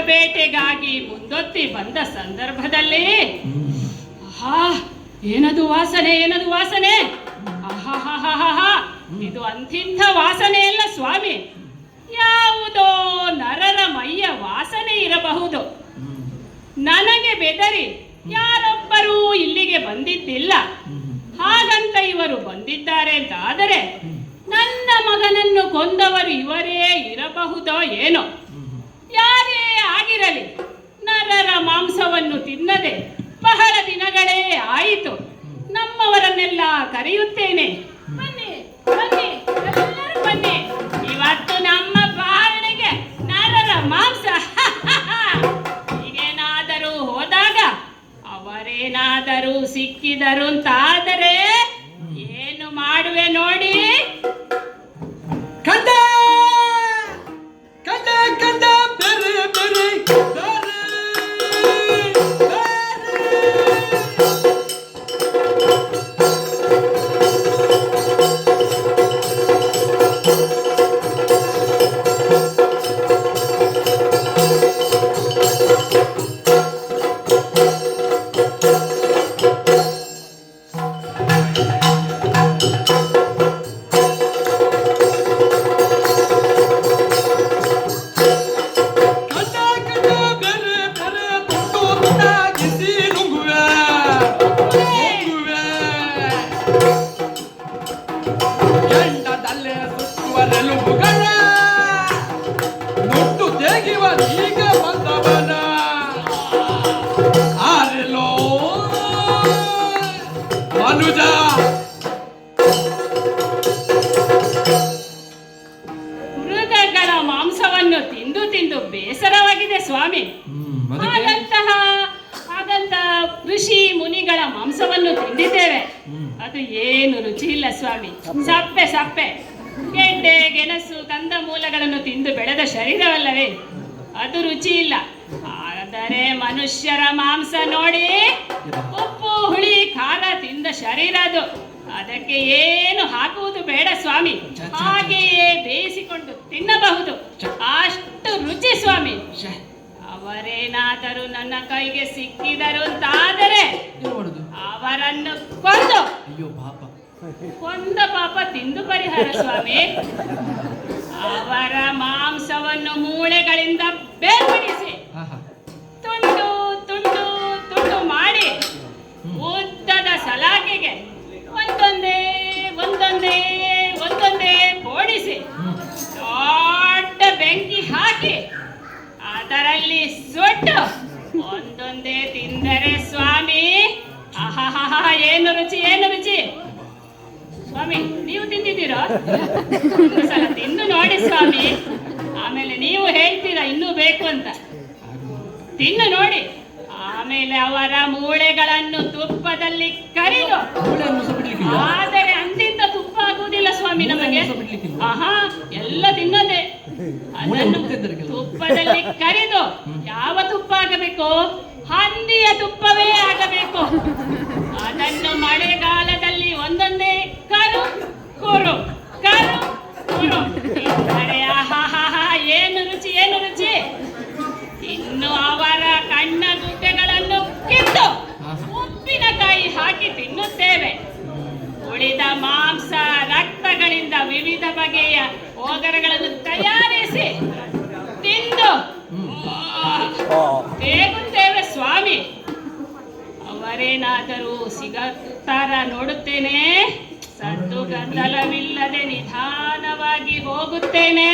ಬೇಟೆಗಾಗಿ ಮುಂದೊತ್ತಿ ಬಂದ ಸಂದರ್ಭದಲ್ಲಿ ಏನದು ವಾಸನೆ, ಏನದು ವಾಸನೆ, ಇದು ಅಂತಿಂಥ ವಾಸನೆ ಅಲ್ಲ ಸ್ವಾಮಿ, ಯಾವುದೋ ನರರ ಮೈಯ ವಾಸನೆ ಇರಬಹುದು. ನನಗೆ ಬೆದರಿ ಯಾರೊಬ್ಬರೂ ಇಲ್ಲಿಗೆ ಬಂದಿದ್ದಿಲ್ಲ. ಹಾಗಂತ ಇವರು ಬಂದಿದ್ದಾರೆ ಅಂತ ಆದರೆ ನನ್ನ ಮಗನನ್ನು ಕೊಂದವರು ಇವರೇ ಇರಬಹುದೋ ಏನೋ. ಯಾರೇ ಆಗಿರಲಿ, ನರರ ಮಾಂಸವನ್ನು ತಿನ್ನದೆ ಬಹಳ ದಿನಗಳೇ ಆಯಿತು. ನಮ್ಮವರನ್ನೆಲ್ಲ ಕರೆಯುತ್ತೇನೆ, ಬನ್ನಿ ಬನ್ನಿ ಎಲ್ಲರೂ ಬನ್ನಿ. ಇವತ್ತು ನಮ್ಮ ಬಾವಣಿಗೆ ನರರ ಮಾಂಸ. ಹೀಗೇನಾದರೂ ಹೋದಾಗ ಅವರೇನಾದರೂ ಸಿಕ್ಕಿದರು ಅಂತಾದರೆ ಏನು ಮಾಡುವೆ ನೋಡಿ. ಕಂದ ಕಂದ ಕಂದ ಬೇರೆ ಬೇರೆ ಮೃಗಗಳ ಮಾಂಸವನ್ನು ತಿಂದು ತಿಂದು ಬೇಸರವಾಗಿದೆ ಸ್ವಾಮಿ. ಹಾಗಂತ ಋಷಿ ಮುನಿಗಳ ಮಾಂಸವನ್ನು ತಿಂದಿದ್ದೇವೆ, ಅದು ಏನು ರುಚಿ ಇಲ್ಲ ಸ್ವಾಮಿ. ಸಪ್ಪೆ ಸಪ್ಪೆ, ಗೆಡ್ಡೆ ಗೆಣಸು ಕಂದ ಮೂಲಗಳನ್ನು ತಿಂದು ಬೆಳೆದ ಶರೀರವಲ್ಲವೇ, ಅದು ರುಚಿ ಇಲ್ಲ. ಆದರೆ ಮನುಷ್ಯರ ಮಾಂಸ ನೋಡಿ, ಉಪ್ಪು ಹುಳಿ ಖಾರ ತಿಂದ ಶರೀರ ಅದು. ಅದಕ್ಕೆ ಏನು ಹಾಕುವುದು ಬೇಡ ಸ್ವಾಮಿ, ಹಾಗೆಯೇ ಬೇಯಿಸಿಕೊಂಡು ತಿನ್ನಬಹುದು, ಅಷ್ಟು ರುಚಿ ಸ್ವಾಮಿ. ಅವರೇನಾದರೂ ನನ್ನ ಕೈಗೆ ಸಿಕ್ಕಿದರು ಅಂತಾದರೆ ಅವರನ್ನು ಕೊಂದ ಪಾಪ ತಿಂದು ಪರಿಹಾರ ಸ್ವಾಮಿ. ಅವರ ಮಾಂಸವನ್ನು ಮೂಳೆಗಳಿಂದ ಬೇರ್ಪಡಿಸಿ ತುಂಡು ತುಂಡು ತುಂಡು ಮಾಡಿ ಉದ್ದದ ಸಲಾಕೆಗೆ ಒಂದೊಂದೇ ಒಂದೊಂದೇ ಒಂದೊಂದೇ ಓಡಿಸಿ ದೊಡ್ಡ ಬೆಂಕಿ ಹಾಕಿ ಅದರಲ್ಲಿ ಸುಟ್ಟು ಒಂದೊಂದೇ ತಿಂದರೆ ಸ್ವಾಮಿ, ಏನು ರುಚಿ, ಏನು ರುಚಿ ಸ್ವಾಮಿ. ನೀವು ತಿಂದಿದ್ದೀರೋ? ಒಂದು ಸಲ ತಿಂದು ನೋಡಿ ಸ್ವಾಮಿ, ಆಮೇಲೆ ನೀವು ಹೇಳ್ತೀರಾ ಇನ್ನೂ ಬೇಕು ಅಂತ. ತಿನ್ನು ನೋಡಿ, ಆಮೇಲೆ ಅವರ ಮೂಳೆಗಳನ್ನು ತುಪ್ಪದಲ್ಲಿ ಕರಿದು. ಆದರೆ ಅಂತಿಂತ ತುಪ್ಪ ಆಗುವುದಿಲ್ಲ ಸ್ವಾಮಿ ನಮಗೆ. ಎಲ್ಲ ತಿನ್ನೋದೆ. ಅದನ್ನು ತುಪ್ಪದಲ್ಲಿ ಕರಿದು, ಯಾವ ತುಪ್ಪ ಆಗಬೇಕು? ಹಂದಿಯ ತುಪ್ಪವೇ ಆಗಬೇಕು. ಅದನ್ನು ಮಳೆಗಾಲದಲ್ಲಿ ಒಂದೊಂದೇ ಕರು ಕುರು ಕರು ಕುರು ತಿಂದರೆ ಏನು ರುಚಿ, ಏನು ರುಚಿ. ಇನ್ನು ಅವರ ಕಣ್ಣಗುಡ್ಡೆಗಳನ್ನು ಕಿತ್ತು ಉಪ್ಪಿನಕಾಯಿ ಹಾಕಿ ತಿನ್ನುತ್ತೇವೆ. ಉಳಿದ ಮಾಂಸ ರಕ್ತಗಳಿಂದ ವಿವಿಧ ಬಗೆಯ ಓಗರಗಳನ್ನು ತಯಾರಿಸಿ ತಿಂದು ಬೇಗುತ್ತೇವೆ ಸ್ವಾಮಿ. ಅವರೇನಾದರೂ ಸಿಗುತ್ತಾರ ನೋಡುತ್ತೇನೆ. ಸದ್ದು ಗದ್ದಲವಿಲ್ಲದೆ ನಿಧಾನವಾಗಿ ಹೋಗುತ್ತೇನೆ.